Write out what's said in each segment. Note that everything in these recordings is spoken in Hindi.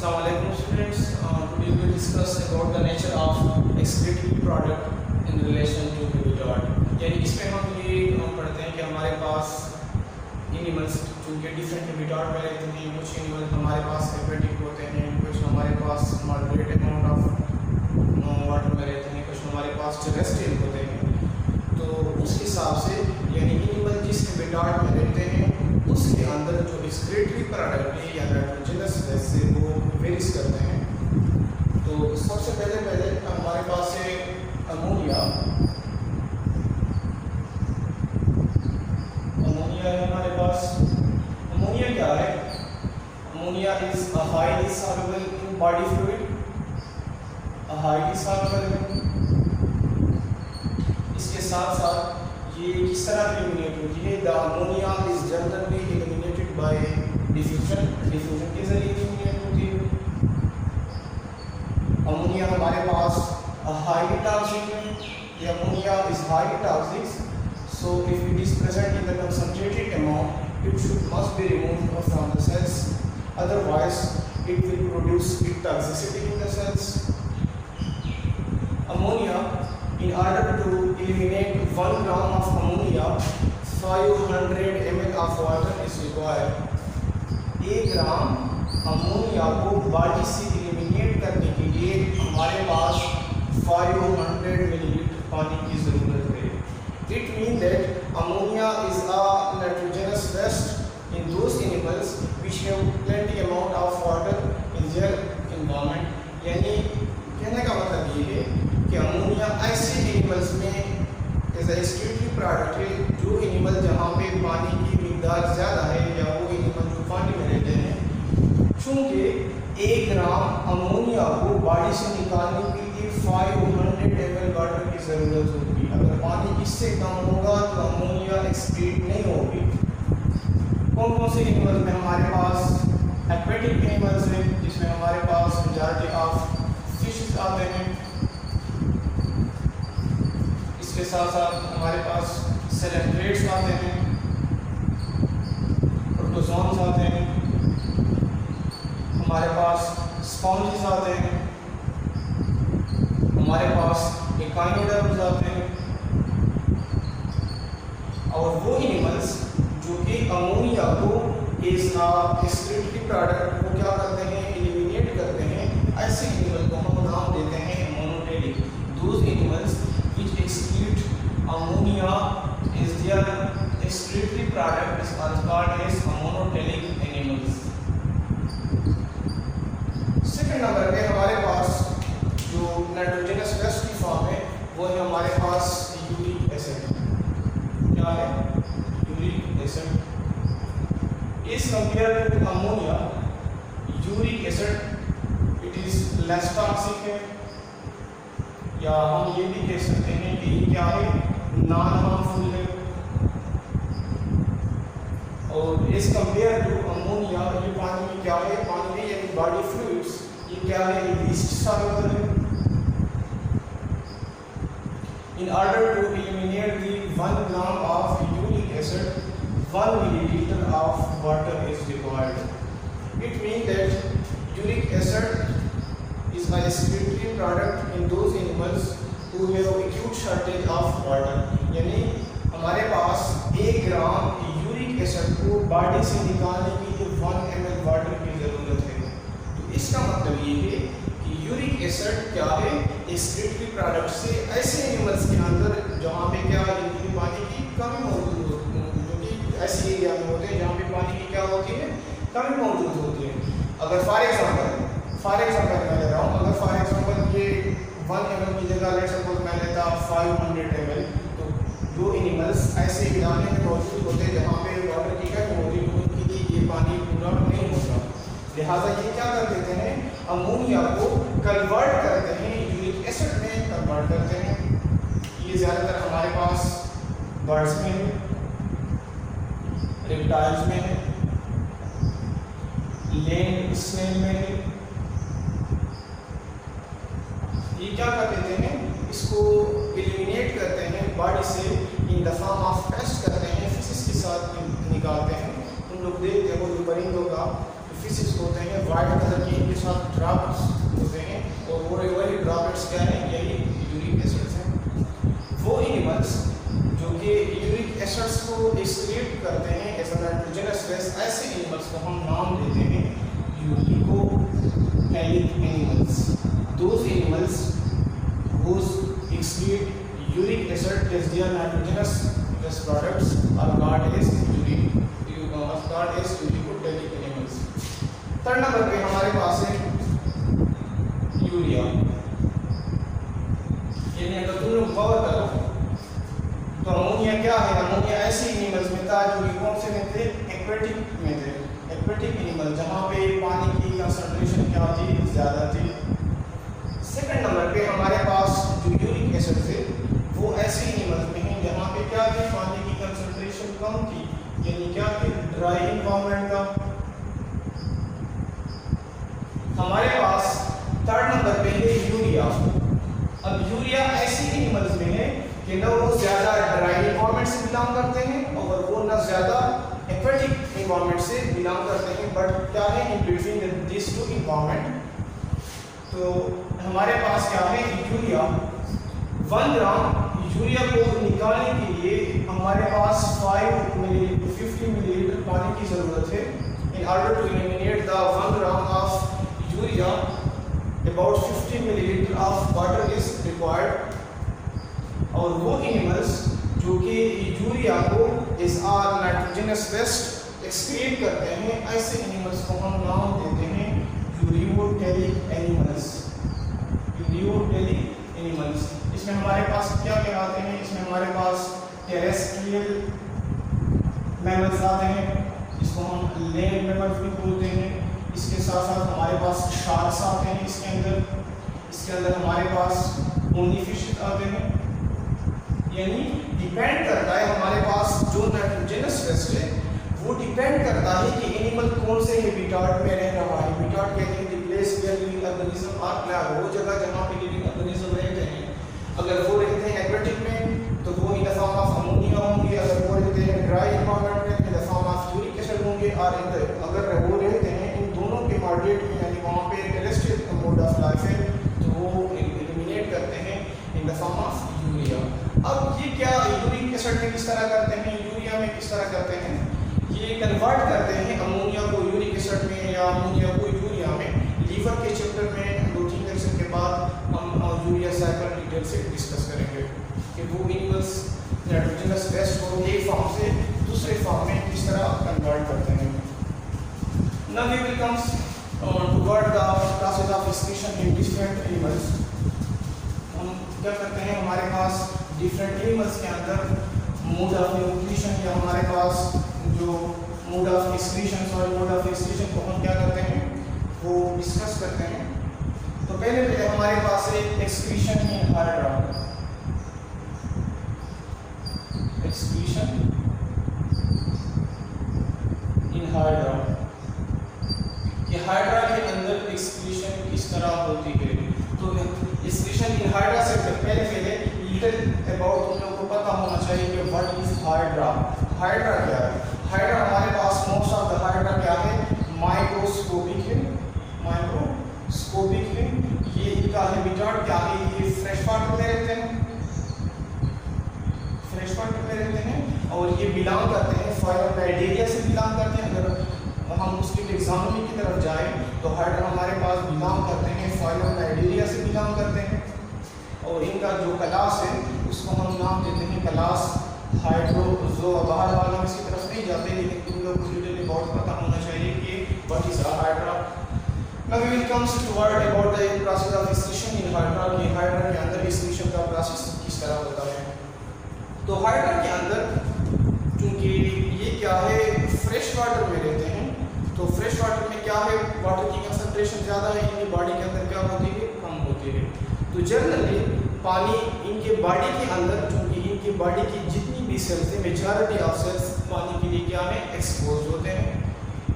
Assalamualaikum students. Today we will discuss about the nature of excretory product in relation to habitat. यानी इसमें हम ये पढ़ते हैं कि हमारे पास एनिमल्स जो कि डिफरेंट हैबिtat में रहते हैं। कुछ एनिमल हमारे पास एक्वेटिक होते हैं, कुछ हमारे पास मॉडरेट अमाउंट ऑफ वाटर में रहते हैं, कुछ हमारे पास टेरेस्ट्रियल होते हैं। तो उस हिसाब से यानी एनिमल जिस हैबिtat में रहते हैं उसके अंदर जो एक्सक्रीटरी प्रोडक्ट है या नाइट्रोजनस गैस से वो वेरीज करते हैं। तो सबसे पहले हमारे पास है अमोनिया। अमोनिया है हमारे पास। अमोनिया क्या है? Ammonia is a highly soluble in body fluid, a highly soluble. इसके साथ साथ ये किस तरह एलिमिनेट होती है? The ammonia is generally eliminated bye diffusion. Diffusion के जरिए एलिमिनेट होती है। अमोनिया हमारे पास हाईली टॉक्सिक है। ये ammonia is highly toxic, so if it is present in the concentrated amount it must be removed from the cells, otherwise it will produce toxicity in the cells. Ammonia, in order to eliminate 1 gram of ammonia 500 ml of water is required। 1 gram ammonia को बॉडी से एलिमिनेट करने के लिए हमारे पास 500 मिलीलीटर पानी की ज़रूरत है। It means that ammonia is a nitrogenous waste in those animals which have plenty amount of water in their environment। यानी कहने का मतलब ये है कि अमोनिया ऐसे एनिमल्स में एज एक्सक्रीटरी प्रोडक्ट है जो एनिमल जहाँ पे पानी की मिकदार ज़्यादा है या वो एनिमल जो पानी में रहते हैं। चूँकि 1 ग्राम अमोनिया को बॉडी से निकालने के लिए 500 ml वाटर की ज़रूरत होगी। अगर पानी इससे कम होगा तो अमोनिया एक्सक्रीट नहीं होगी। कौन कौन से एनिमल्स में हमारे पास एक्वेटिक एनिमल्स हैं जिसमें हमारे पास मेजॉरिटी ऑफ फिशेस आते हैं। इसके साथ साथ हमारे पास सेलेब्रेट्स आते हैं, प्रोटोजोन्स आते हैं, हमारे पास स्पॉन्जेस आते हैं, हमारे पास एकाइनोडर्म्स आते हैं। और वो एनिमल्स जो कि अमोनिया को एज एक्सक्रीटरी प्रोडक्ट को क्या करते हैं? एलिमिनेट करते हैं। ऐसे एनिमल को हम नाम देते हैं ammonotelic. Those animals which excrete ammonia is their excretory product is called as monotelic animals। Second number पे हमारे पास जो नाइट्रोजनस वेस्ट की फॉर्म है वो है हमारे पास यूरिक एसिड। क्या है? Uric acid. इस compare to ammonia uric acid it is less toxic है, या हम ये भी कह सकते हैं कि क्या है? नॉन हार्मफुल है। और इस कंपेयर टू अमोनिया ये पानी में क्या है? पानी में यानी बॉडी फ्लूइड्स ये क्या है? लीस्ट सॉल्युबल है। In order to eliminate the 1 gram of uric acid 1 millilitre of water is required. It mean that uric acid is a excretory product in those animals who have acute shortage of water। यानी हमारे पास 1 ग्राम यूरिक एसिड को बॉडी से निकालने के लिए 1 ml वाटर की ज़रूरत है। तो इसका मतलब ये है कि यूरिक एसिड क्या है? एक्सक्रीटरी प्रोडक्ट से ऐसे एनिमल्स के अंदर जहाँ पे क्या जिनकी पानी की कमी मौजूद होती है, जो कि ऐसे एरिया में होते हैं जहाँ पे पानी की क्या होती है? कमी मौजूद होती है। अगर फॉर एग्जाम्पल मैं ले रहा हूँ, अगर फॉर एग्जाम्पल ये 1 ml की जगह लेट सपोज मैं लेता 500 ml, तो जो एनिमल्स ऐसे इलाके में मौजूद होते हैं जहाँ पे वाटर की कमी होती है उनके लिए ये पानी पूरा नहीं होता। लिहाजा ये क्या कर देते हैं? अमोनिया को कन्वर्ट करते हैं, यूरिक एसिड में कन्वर्ट करते हैं। ये ज़्यादातर हमारे पास बर्ड्स में है, रेप्टाइल्स में है, लैंड स्नेल में है। ये क्या कर देते हैं? इसको एलिमिनेट करते हैं बॉडी से in the form of paste करते हैं, फिशिस के साथ निकालते हैं। तुम लोग देखते हो जो परिंदों का सूरफेसिस होते हैं वाइट कलर के, इनके साथ ड्रॉप्स होते हैं और वो वही ड्रॉप्स क्या है, यही यूरिक एसिड्स हैं। वो एनिमल्स जो कि यूरिक एसिड्स को एक्सक्रीट करते हैं एज अ नाइट्रोजनस गैस, ऐसे एनिमल्स को हम नाम देते हैं uricotelic animals. Those animals whose excrete uric acid as their nitrogenous gas products are called as uricophilic animals। Third number पे हमारे पास है यूरिया, यानी अगर तुम लोग गौर करो तो अमोनिया क्या है, अमोनिया ऐसे एनिमल्स में था जो कि कौन से में थे, एक्वेटिक में थे। एक्वेटिक एनिमल जहाँ पे पानी की कंसंट्रेशन क्या थी, ज़्यादा थी। सेकंड नंबर पे हमारे पास जो यूरिक एसिड थे वो ऐसे एनिमल्स में हैं जहाँ पे क्या थी, पानी की कंसंट्रेशन कम थी, यानी क्या थी, ड्राई इन्वायरमेंट था। हमारे पास थर्ड नंबर पे है यूरिया। अब यूरिया ऐसे एनिमल्स में है कि न वो ज़्यादा ड्राई इन्वायरमेंट से बिलोंग करते हैं और वो न ज़्यादा एक्वेटिक इन्वायरमेंट से बिलोंग करते हैं, बट क्या है, in between this two environment. तो हमारे पास क्या है, यूरिया 1 ग्राम यूरिया को निकालने के लिए हमारे पास 50 मिलीलीटर पानी की ज़रूरत है। In order to eliminate the 1 gram of urea about 50 millilitre of water is required. और वो एनिमल्स जो कि यूरिया को इस आर नाइट्रोजनस वेस्ट एक्सक्रीट करते हैं, ऐसे एनिमल्स को हम नाम देते हैं यूरियोटेलिक एनिमल्स। यूरियोटेलिक एनिमल्स इसमें हमारे पास क्या क्या आते हैं, इसमें हमारे पास टेरेस्ट्रियल मैमल्स आते हैं, इसको हम लैंड मैमल्स भी बोलते हैं। इसके साथ साथ हमारे पास शार्क्स आते हैं इसके अंदर हमारे पास बोनी फिश आते हैं। यानी डिपेंड करता है हमारे पास जो नाइट्रोजनस वेस्ट है वो डिपेंड करता है कि एनिमल कौन से हैबिटाट में रह रहा है। हैबिटाट कहते हैं place where living organism are plan, वो जगह जहाँ पे लिविंग ऑर्गेनिज्म रहते हैं। अगर वो रहते हैं एक्वेटिक में तो वो in the form of ammonia होंगे, अगर वो रहते हैं ड्राई इन्वायरमेंट में in the form of uric acid होंगे, और अगर वो रहते हैं इन दोनों के मॉडरेट में यानी वहाँ पे टेरेस्ट्रियल मोड ऑफ लाइफ है तो वो एलिमिनेट करते हैं in the form of urea. अब ये क्या यूरिक एसिड में किस तरह करते हैं, यूरिया में किस तरह करते हैं, ये कन्वर्ट करते हैं अमोनिया को यूरिक एसिड में या अमोनिया को यूरिया में। लीवर के चैप्टर में 2-3 लेक्चर के बाद हम यूरिया साइकिल डिटेल से डिस्कस करेंगे कि वो एनिमल्स नाइट्रोजनस वेस्ट को एक फॉर्म से दूसरे फॉर्म में किस तरह कन्वर्ट करते हैं। Now we will comes toward the process of excretion in different animals. हम क्या करते हैं, हमारे पास डिफरेंट एनिमल्स के अंदर मोड ऑफ न्यूट्रिशन या हमारे पास जो मोड ऑफ एक्सक्रीशन और मोड ऑफ एक्सक्रीशन को हम क्या करते हैं वो डिस्कस करते हैं। तो पहले हमारे पास है excretion in hydra. Excretion in hydra, ये हाइड्रा के अंदर एक्सक्रीशन किस तरह होती है। तो एक्सक्रीशन इन हाइड्रा से पहले लिटिल अबाउट तुम लोगों को पता होना चाहिए कि व्हाट इज हाइड्रा। हाइड्रा क्या है, हाइड्रा हमारे पास मोस्ट ऑफ द हाइड्रा क्या है, माइक्रोस्कोपिक है, माइक्रोस्कोपिक है। ये इनका हैबिटाट क्या है, ये फ्रेश वाटर में रहते हैं, फ्रेश वाटर में रहते हैं और ये बिलोंग करते हैं फाइलोनाइडेरिया से बिलोंग करते हैं। अगर हम उसकी टेक्सोनोमी की तरफ जाएं तो हाइड्रा हमारे पास बिलोंग करते हैं फाइलोनाइडेरिया से बिलोंग करते हैं और इनका जो क्लास है उसको हम नाम देते हैं क्लास हाइड्रोजोआ। बाहर वालों इसकी तरफ नहीं जाते, लेकिन तुम लोग को डिटेल बहुत पता होना चाहिए कि what is hydra. Now we will come toward about the process of excretion in hydra कि हाइड्रा के अंदर excretion का प्रोसेस किस तरह होता है। तो हाइड्रा के अंदर चूंकि ये क्या है फ्रेश वाटर में रहते हैं, तो फ्रेश वाटर में क्या है वाटर की कंसंट्रेशन ज़्यादा है, इनकी बॉडी के अंदर क्या होती है, कम होती है। तो जनरली पानी इनके बॉडी के अंदर, चूंकि इनकी बॉडी की जितनी भी सेल्स है मेजॉरिटी ऑफ सेल्स पानी के लिए क्या है एक्सपोज होते हैं।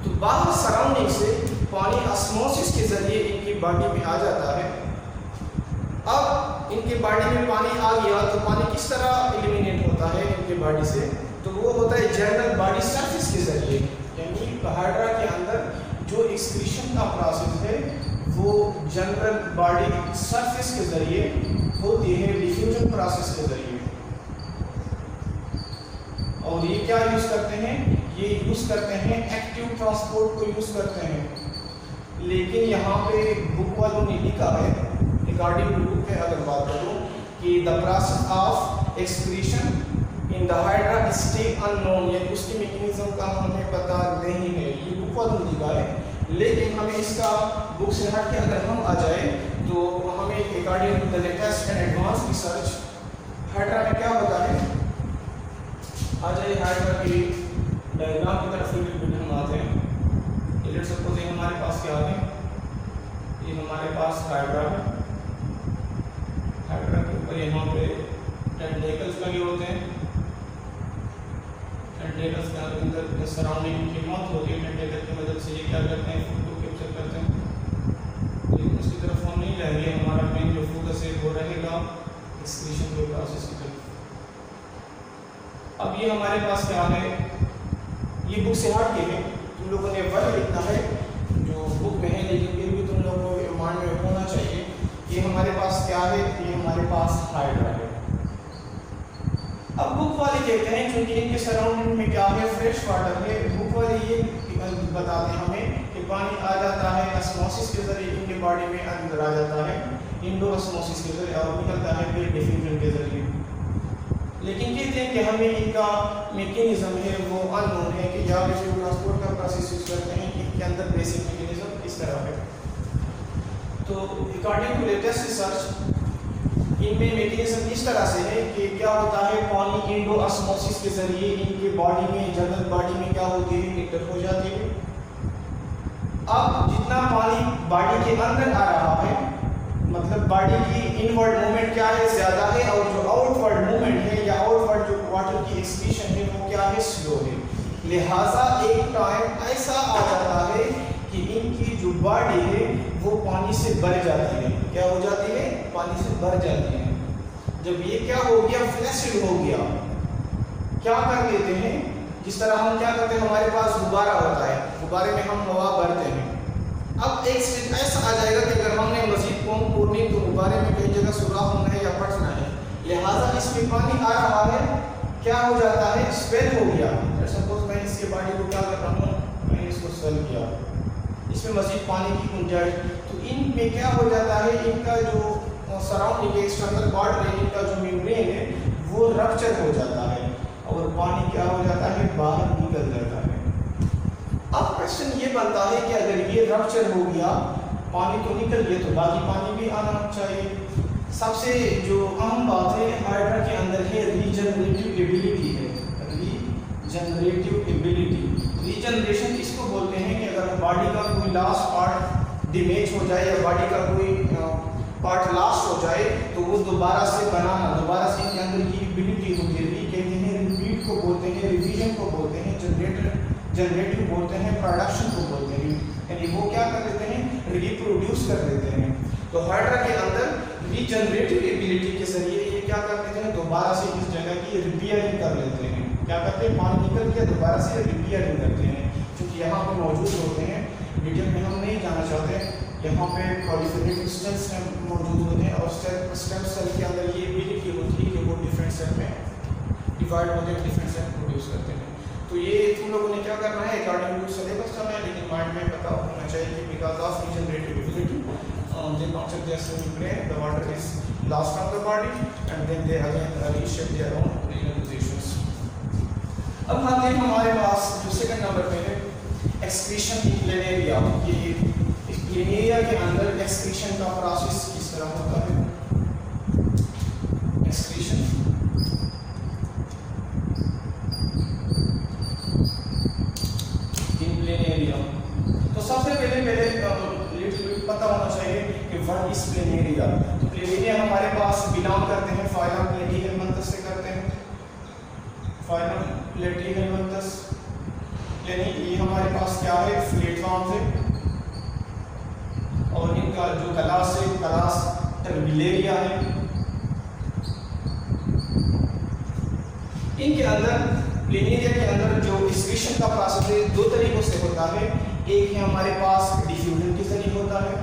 तो बाहर सराउंडिंग से पानी ऑस्मोसिस के जरिए इनकी बॉडी में आ जाता है। अब इनके बॉडी में पानी आ गया तो पानी किस तरह एलिमिनेट होता है इनके बॉडी से, तो वो होता है जनरल बॉडी सरफेस के जरिए। यानी हाइड्रा के अंदर जो एक्सक्रीशन का प्रोसेस है वो जनरल बॉडी सरफेस के जरिए होती है, डिफ्यूजन प्रोसेस के जरिए। और ये क्या यूज करते हैं, ये यूज करते हैं एक्टिव ट्रांसपोर्ट को यूज करते हैं। लेकिन यहाँ पे बुक वालों ने लिखा है, रिगार्डिंग बुक पे अगर बात करूँ कि the process of excretion in the hydra still unknown, ये उसकी मैकेनिज्म का हमें पता नहीं है, ये बुक वालों ने लिखा है। लेकिन हमें इसका बुक से हट के अगर हम आ जाए तो हमें regarding the latest and advance research hydra में क्या होता है, आ जाइए हाइड्रा की डायग्राम की तरफ फिर हम आते हैं। लेट्स सपोज ये हमारे पास क्या है, ये हमारे पास हाइड्रा है, हाइड्रा के ऊपर यहाँ पे टेंटेकल्स लगे होते हैं, टेंटेकल्स के अंदर सराउंडिंग की मौत होती है, टेंटेकल की मदद से ये क्या करते हैं, फूड को कैप्चर करते हैं। लेकिन उसकी तरफ हम नहीं जाएंगे, हमारा मेन जो फोकस है वो रहेगा एक्सक्रीशन के प्रोसेस की तरफ। अब ये हमारे पास क्या है, ये बुक से हट के है, तुम लोगों ने वर्ड लिखना है जो बुक में है, लेकिन फिर भी तुम लोगों को माइंड में होना चाहिए। ये हमारे पास क्या है, ये हमारे पास हाइड्रा है। अब बुक वाले कहते हैं क्योंकि इनके सराउंडिंग में क्या है, फ्रेश वाटर है, बुक वाले ये बताते हैं हमें कि पानी आ जाता है ऑस्मोसिस के जरिए इनके बॉडी में अंदर आ जाता है, इंडो ऑस्मोसिस के जरिए, और निकलता है फिर डिफ्यूजन के जरिए। लेकिन कहते हैं कि हमें इनका मैकेनिज्म है वो अननोन है, कि या फिर ट्रांसपोर्ट का प्रोसेस यूज करते हैं, इनके अंदर बेसिक मैकेनिज्म इस तरह है। तो अकॉर्डिंग टू लेटेस्ट रिसर्च इनमें मैकेनिज्म इस तरह से है कि क्या होता है, पानी इंडो ऑस्मोसिस के जरिए इनके बॉडी में, जनरल बॉडी में क्या होती है, इंटर हो जाती है। अब जितना पानी बॉडी के अंदर आ रहा है, मतलब बॉडी की इनवर्ड मूवमेंट क्या है, ज्यादा है, और जो आउटवर्ड मूवमेंट है या आउटवर्ड जो वाटर की एक्सक्रीशन है वो क्या है, स्लो है। लिहाजा एक टाइम ऐसा आ जाता है कि इनकी जो बॉडी है वो पानी से भर जाती है। क्या हो जाती है, पानी से भर जाती है। जब ये क्या हो गया, फ्लैशिड हो गया, क्या कर लेते हैं, जिस तरह हम क्या करते हैं, हमारे पास गुब्बारा होता है, गुब्बारे में हम हवा भरते हैं। अब एक स्टेज ऐसा आ जाएगा कि अगर हमने मजीद पंप खोलनी तो गुब्बारे में कई जगह सुराख होना है या फटना है, लिहाजा इसमें पानी आ रहा है, क्या हो जाता है, स्वेल हो गया। सपोज मैं इसके बॉडी को क्या कर रहा हूँ, मैंने इसको स्वेल किया, इसमें मजीद पानी की गुंजाइश, तो इनमें क्या हो जाता है, इनका जो सराउंडिंग एक्सटर्नल बॉर्डर है, इनका जो मेम्ब्रेन है वो रप्चर हो जाता है और पानी क्या हो जाता है, बाहर निकल जाता है। अब क्वेश्चन ये बनता है कि अगर ये रप्चर हो गया, पानी तो निकल गया, तो बाकी पानी भी आना चाहिए। सबसे जो अहम बात है हाइड्रा के अंदर है रीजनरेटिव एबिलिटी है, रीजनरेटिव एबिलिटी। रीजनरेशन इसको बोलते हैं कि अगर बॉडी का कोई लास्ट पार्ट डैमेज हो जाए या बॉडी का कोई पार्ट लॉस्ट हो जाए तो वो दोबारा से बनाना, दोबारा से इनके अंदर की एबिलिटी होती है। कहते हैं रिपीट को बोलते हैं, रिवीजन को बोलते हैं, जनरेटिव बोलते हैं, प्रोडक्शन को बोलते हैं, यानी वो क्या कर देते हैं, रिप्रोड्यूस कर देते हैं। तो हाइड्रा के अंदर रीजनरेटिव एबिलिटी के जरिए ये क्या कर देते हैं, दोबारा से इस जगह की रिपेयरिंग कर लेते हैं। क्या करते हैं, पानी निकल गया, दोबारा से रिपेयरिंग करते हैं। क्योंकि यहाँ पे मौजूद होते हैं, डिटेल में हम नहीं जाना चाहते, यहाँ पे प्रोलिफरेटिव स्टेम सेल मौजूद होते हैं और स्टेम सेल के अंदर ये एबिलिटी होती है कि वो डिफरेंट सेल में डिवाइड होते हैं, डिफरेंट सेल प्रोड्यूस करते हैं। तो ये तुम लोगों ने क्या करना है, अकॉर्डिंग टू सिलेबस करना है, लेकिन माइंड में पता होना चाहिए कि because of regenerative ability they concept their membrane, the water is lost from the body and then they again reshape their own renal positions. अब आते हैं हमारे पास जो सेकंड नंबर पे है एक्सक्रीशन इन प्लेनेरिया। ये प्लेनेरिया के अंदर एक्सक्रीशन का प्रोसेस किस तरह होता है, एक्सक्रीशन इन प्लेनेरिया। तो सबसे पहले पता होना चाहिए कि व्हाट इज प्लेनेरिया। तो प्लेनेरिया हमारे पास बिलोंग करते हैं फाइलम प्लेटीहेलमिन्थस से करते हैं, फाइलम प्लेटीहेलमिन्थस, यानी ये हमारे पास क्या है, प्लेटफॉर्म से, और इनका जो क्लास है क्लास टर्बिलेरिया है। इनके अंदर प्लेनेरिया के अंदर जो एक्सक्रीशन का प्रोसेस है दो तरीकों से होता है। एक है हमारे पास डिफ्यूजन के जरिए होता है।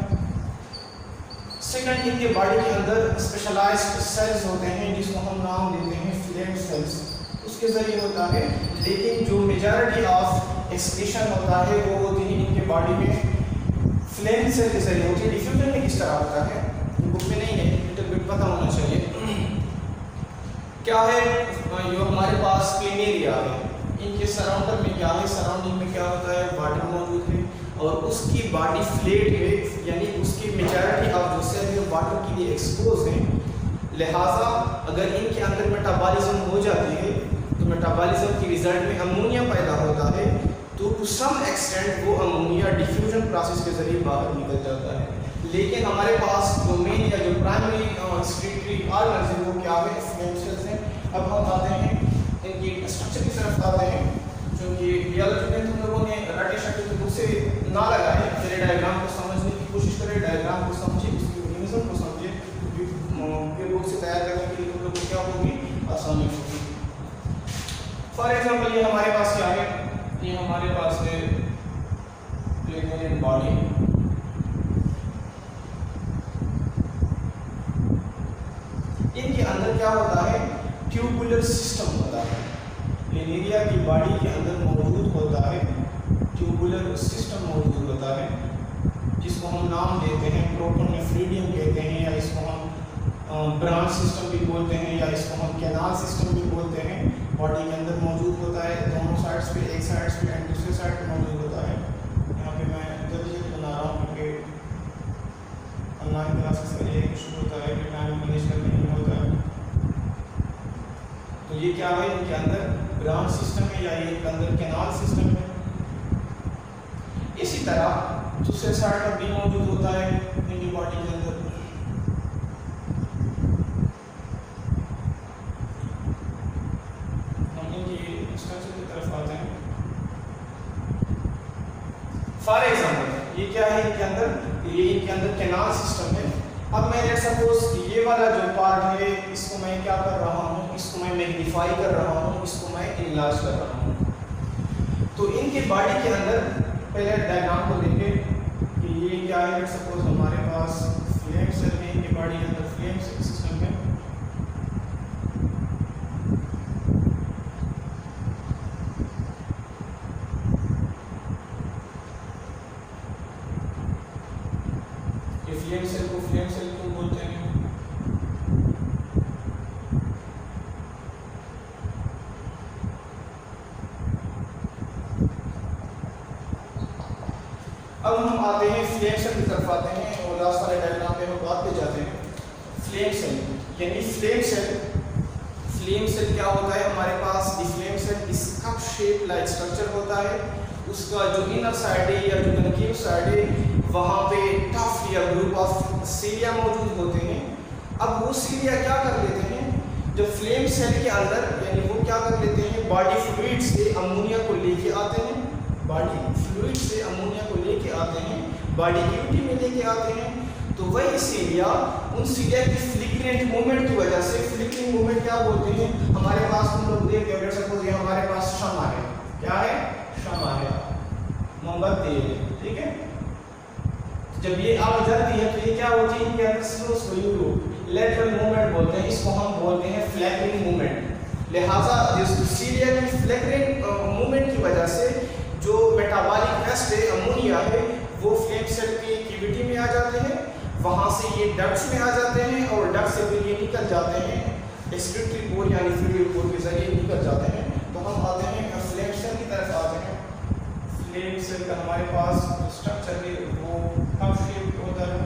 सेकंड, इनके बॉडी के अंदर स्पेशलाइज्ड सेल्स होते हैं जिसको हम नाम देते हैं फ्लेम सेल्स, उसके जरिए होता है। लेकिन जो मेजॉरिटी ऑफ एक्सक्रीशन होता है वो होती है इनके बॉडी में फ्लेम सेल के जरिए होती है। डिफ्यूजन में किस तरह होता है बुक में नहीं है, लिटिल बिट पता होना चाहिए। क्या है, जो हमारे पास प्लेनेरिया है, इनके सराउंडर में क्या है, सराउंडिंग में क्या होता है, वाटर मौजूद है और उसकी बॉडी फ्लेट है, यानी उसकी मेजॉरिटी ऑफ जो सेल है वाटर के लिए एक्सपोज है। लिहाजा अगर इनके अंदर मेटाबॉलिज्म हो जाती है तो मेटाबॉलिज्म के रिजल्ट में अमोनिया पैदा होता है, तो टू सम एक्सटेंट वो अमोनिया डिफ्यूजन प्रोसेस के जरिए बाहर निकल जाता है। लेकिन हमारे पास जो मेन या जो प्राइमरी एक्सक्रीटरी ऑर्गन्स है वो क्या है, फ्लेम सेल्स हैं। अब हम आते हैं इनकी स्ट्रक्चर की तरफ आते हैं, जो कि बियोलॉजी में तुम लोगों ने रटे शटे की बुक से ना लगाए, मेरे डायग्राम को समझने की कोशिश करें, डायग्राम को समझिए, उसकी ऑर्गेनिज्म को समझिए, फिर बुक से तैयार करने के लिए तुम लोगों को क्या होगी, आसानी होगी। फॉर एग्जाम्पल ये हमारे पास क्या है, ये हमारे पास है प्लेनेरियन बॉडी। इनके अंदर क्या होता है, ट्यूबुलर सिस्टम होता है। प्लेनेरिया की बॉडी के अंदर मौजूद होता है ट्यूबुलर सिस्टम मौजूद होता है, जिसको हम नाम देते हैं प्रोटोनेफ्रिडियम कहते हैं, या इसको हम ब्रांच सिस्टम भी बोलते हैं, या इसको हम कैनाल सिस्टम भी बोलते हैं। बॉडी के अंदर मौजूद होता है, दोनों साइड्स पे, एक साइड्स पे एंड दूसरे साइड पे मौजूद होता है। यहाँ पे मैं जल्दी जल्दी बना रहा हूँ क्योंकि ऑनलाइन क्लासेस का ये इशू होता है कि टाइम मैनेज करने में होता है। तो ये क्या है, इनके अंदर ब्रांच सिस्टम है या ये इनके अंदर कैनाल सिस्टम है। इसी तरह दूसरे साइड पर भी मौजूद होता है इनकी बॉडी के अंदर। हम इनकी स्ट्रक्चर की तरफ आते हैं। फॉर एग्जाम्पल ये क्या है, इनके अंदर, ये इनके अंदर कैनाल सिस्टम है। अब मैं लेट्स सपोज ये वाला जो पार्ट है इसको मैं क्या कर रहा हूँ, इसको मैं मैग्नीफाई कर रहा हूँ, इसको मैं इनलार्ज कर रहा हूँ। तो इनके बॉडी के अंदर पहले डायग्राम को देखें कि ये क्या है। लेट्स सपोज हमारे पास फ्लेम सेल है, इनके बॉडी के अंदर फ्लेम सेल सिस्टम है। फ्लेम सेल को फ्लेम सेल क्यों बोलते हैं? अब हम आते हैं फ्लेम सेल की तरफ आते हैं और लास्ट वाले डायग्राम पे हम बात पे जाते हैं। फ्लेम सेल यानी फ्लेम सेल क्या होता है, हमारे पास दी फ्लेम सेल इस कप शेप लाइक स्ट्रक्चर होता है। उसका जो इनर साइड है या जो कनकेव साइड है वहाँ पे टफ या ग्रुप ऑफ सीलिया मौजूद होते हैं। अब वो सीलिया क्या कर लेते हैं, जब फ्लेम सेल के अंदर यानी वो क्या कर लेते हैं, बॉडी फ्लूइड से अमोनिया को लेके आते हैं, बॉडी फ्लूइड से अमोनिया को लेके आते हैं, बॉडी कैविटी में लेके आते हैं। तो वही सीलिया, उन सीलिया की फ्लिकरेंट मूवमेंट की वजह से, फ्लिकरिंग मूवमेंट क्या बोलते हैं, हमारे पास तुम लोग देख रहे हो, सपोज ये हमारे पास शमा है, क्या है, शमा है, मोमबत्ती है, ठीक है। जब ये आग जलती है तो ये क्या होती है, इनके अंदर स्लो लेटरल मूवमेंट बोलते हैं, इसको हम बोलते हैं फ्लैकरिंग मूवमेंट। लिहाजा जिस सीलिया की फ्लैकरिंग मूवमेंट की वजह से जो मेटाबॉलिक वेस्ट है, अमोनिया है, वो फ्लेम सेल की कैविटी में आ जाते हैं, वहाँ से ये डक्ट्स में आ जाते हैं और डक्ट से फिर ये निकल जाते हैं एक्सक्रीटरी पोर यानी फ्लूइड पोर के जरिए निकल जाते हैं। तो हम आते हैं फ्लेम सेल की तरफ आते हैं। फ्लेम सेल का हमारे पास स्ट्रक्चर है वो कप शेप होता है।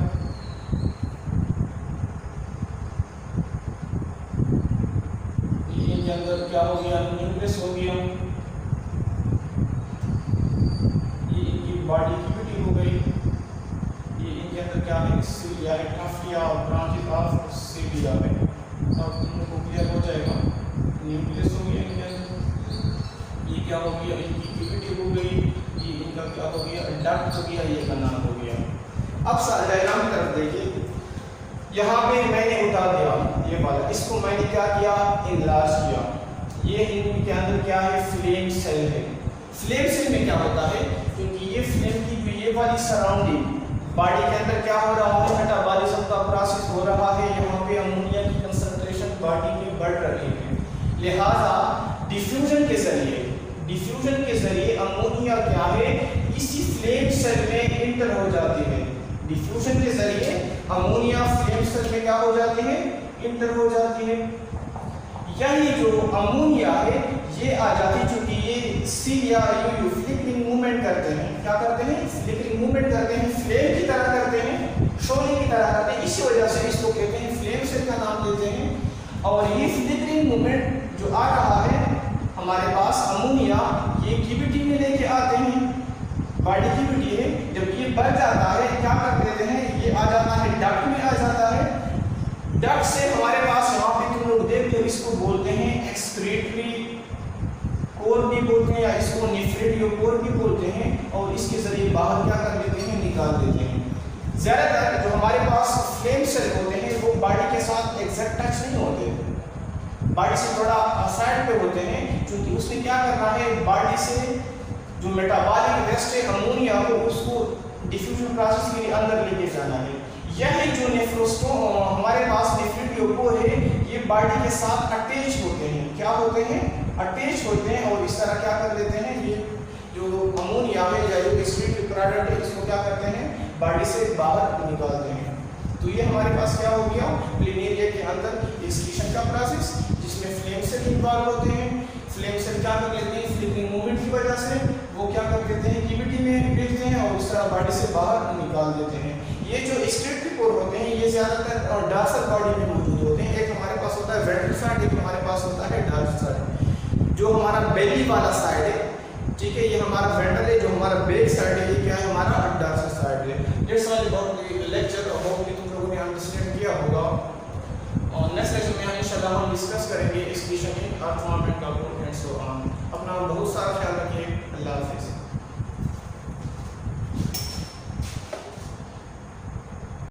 ये के अंदर क्या हो गया, न्यूक्लियस हो गया, ये इनकी बॉडी कैविटी हो गई, ये इनके अंदर क्या है, सीलिया है, ट्रफिया और ब्रांचेस ऑफ सीलिया है। अब तुमको क्लियर हो जाएगा, न्यूक्लियस हो गया इनके अंदर, ये क्या हो गया, इनकी कैविटी हो गई, ये इनका क्या हो गया, डक्ट हो गया, ये का नाम हो गया। अब डायग्राम की तरफ देखिए, यहाँ पे मैंने उतार दिया ये वाला, इसको मैंने क्या किया, इनलार्ज किया। ये इनके अंदर क्या है, फ्लेम सेल है। फ्लेम सेल में क्या होता है, क्योंकि ये फ्लेम की ये वाली सराउंडिंग बॉडी के अंदर क्या हो रहा है, मेटाबॉलिज्म का प्रोसेस हो रहा है, यहाँ पे अमोनिया की कंसंट्रेशन बॉडी में बढ़ रही है। लिहाजा डिफ्यूजन के जरिए अमोनिया क्या है, इसी फ्लेम सेल में इंटर हो जाती है। डिफ्यूजन के जरिए अमोनिया फ्लेम सेल में क्या हो जाती है, इंटर हो जाती है। यही जो अमोनिया है ये आ जाती है, चूंकि ये सी या यू फ्लिकरिंग मूवमेंट करते हैं, क्या करते हैं, फ्लिकरिंग मूवमेंट करते हैं, फ्लेम की तरह करते हैं, शोले की तरह करते हैं, इसी वजह से इसको कहते हैं फ्लेम सेल का नाम देते हैं। और ये फ्लिकरिंग मूवमेंट जो आ रहा है हमारे पास अमोनिया, ये कैविटी में लेके आते हैं, बॉडी कैविटी है, जब ये बढ़ जाता है क्या कर देते हैं, ये आ जाता है डक्ट में आ जाता है। डक्ट से हमारे पास यहाँ पे तुम लोग देखते हो, इसको बोलते हैं एक्सक्रीटरी कोर भी बोलते हैं, या इसको नेफ्रेटियो कोर भी बोलते हैं, और इसके जरिए बाहर क्या कर देते हैं, निकाल देते हैं। ज्यादातर जो हमारे पास फ्लेम सेल होते हैं वो बॉडी के साथ एग्जैक्ट टच नहीं होते, बॉडी से थोड़ा साइड पे होते हैं, क्योंकि उसने क्या करना है, बॉडी से जो मेटाबॉलिक वेस्ट है अमोनिया को, उसको डिफ्यूजन प्रोसेस के लिए अंदर लेके जाना है। यही जो नेफ्रोस्टोम हमारे पास नेफ्रेटियो कोर है, ये बॉडी के साथ अटैच होते हैं, क्या होते हैं, अटैच होते हैं, और इस तरह क्या कर देते हैं, ये जो अमोनिया है या जो एक्सक्रीटरी प्रोडक्ट है इसको क्या करते हैं, बॉडी से बाहर निकालते हैं। तो ये हमारे पास क्या हो गया, प्लेनेरिया के अंदर एक्सक्रीशन का प्रोसेस, जिसमें फ्लेम सेल इन्वॉल्व होते हैं। फ्लेम सेल क्या कर लेते हैं, फ्लिकरिंग मूवमेंट की वजह से वो क्या कर देते हैं, कैविटी में भेजते हैं, और इस तरह बॉडी से बाहर निकाल देते हैं। ये जो एक्सक्रीटरी कोर होते हैं ये ज्यादातर डॉर्सल बॉडी में मौजूद होते हैं। एक हमारे पास होता है वेंट्रल साइड, एक हमारे पास होता है डॉर्सल साइड। जो हमारा बेली वाला साइड है, ठीक है, ये हमारा वेंट्रल है, जो हमारा बैक साइड है ये क्या है, हमारा डॉर्सल साइड है। That's all about the lecture, hopefully तुम लोगों ने अंडरस्टैंड किया होगा। और नेक्स्ट लेक्चर में इंशाल्लाह हम डिस्कस करेंगे एक्सक्रीशन इन आर्ट फॉर्मेट का, एंड सो ऑन। अपना बहुत सारा ख्याल रखिए।